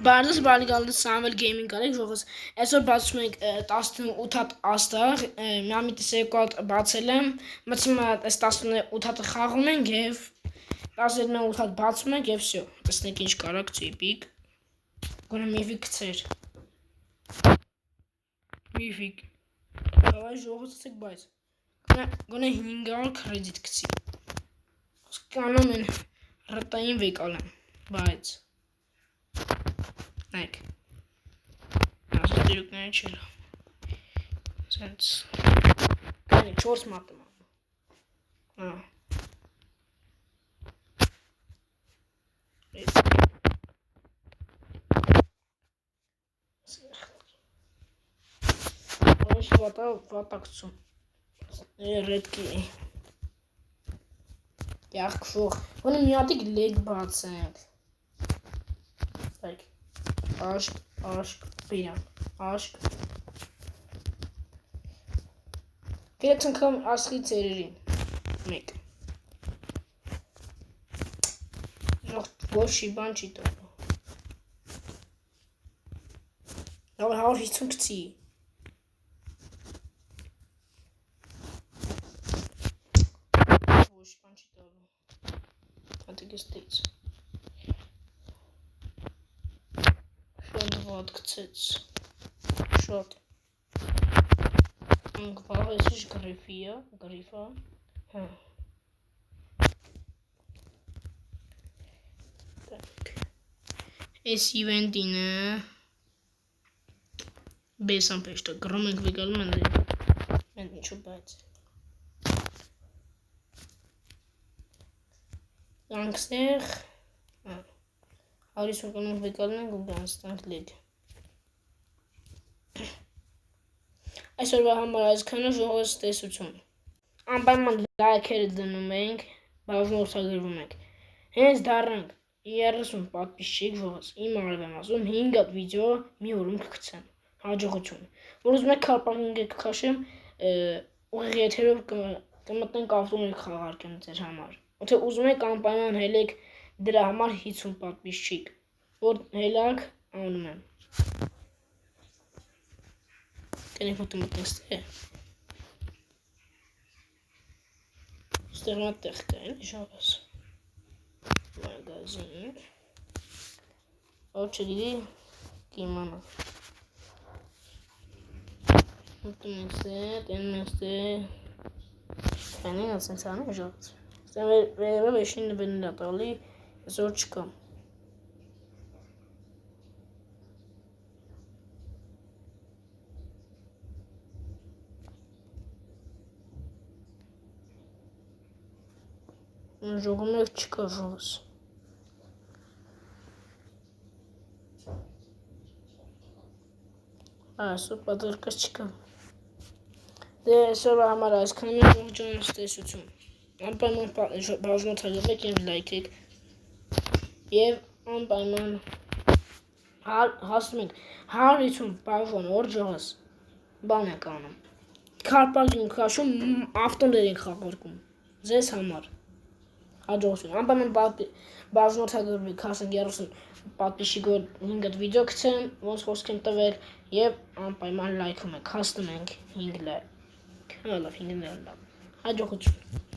Բարդս բարիգալը Samuel Gaming արեք ժողովուրդ այսօր բացում ենք 18 հատ աստղ միամիտս երկու հատ բացել եմ մտցում եմ այս 18 հատը խաղում ենք եւ 18 հատ բացում ենք եւ всё տեսնենք ինչ կարակ տիպիկ գոնե միֆիկ գցեր միֆիկ давай ժողովուրդ ցեք բայց գոնե 500 կրեդիտ գցի կանոն են ռտային վեկալեմ բայց Like, that's what you're going to chill. Since I chose mathematics. What acts? Red key. Yeah, cool. When you take leg bats like. Aşk, beyan, aşk. Gelin kam aşkı çevirin. Mek. Yok, boş iban çito. Aber hau ich zum Zieh. Boş iban çito. Hadi göstereyim. Вот гцец. Шот. Гвал, если грифа. Так. Эс ивентine. Besan peşte. Gromik vegalım ben çok bat. Gangster. Արի սոկանով վեկալն ենք ու գանստանք լեգ Այսօրվա համար այսքանը ժողովուրդ տեսություն Անպայման լայքերը դնում ենք բաժնորդագրվում ենք Հենց դառնանք 30 պատպիսչիկ ժողովուրդ իմ արև եմ ասում 5 հատ վիդեո մի օրում կգցեմ հաջողություն որ ուզում եք քարպակինգ կքաշեմ ուղիղ եթերով կմտնենք ավտոմոբիլ խաղարկեմ ձեր համար Եթե ուզում եք անպայման հելեք Դրա համար 50 պատպիսչիկ, որ հելակ անում եմ։ Կենեք մտում մտնեստե։ Ստեղ մատեղ կա են, շավաս։ Մագազին։ Ով չգիտի, կիմանա։ Մտում եստե, տենում եստե։ Կյանին ասենց անում ժողց։ Ստեղ վերևը վեշին նվերնիլ ատալի Այսօր չկա Ժողում եք չկա ժողս Այսօր պատրկս չկա Դե այսօր համար այսքան ողջույն տեսություն Անպայման բաժնորդագրվեք և լայք եք Եվ անպայման հասնում ենք 150 բաժան օր ժողս բան եք անում Քարպակին քաշում ավտոներ ենք խաղարկում Ձեզ համար Հաջողություն Անպայման բաժնորդագրվեք հասնենք 30 պատպիսչիկով 5 հատ վիդեո գցեմ ոնց խոսք եմ տվել Եվ անպայման լայքում եք հասնում ենք 5 լայք Հալավ 5 լայք Հաջողություն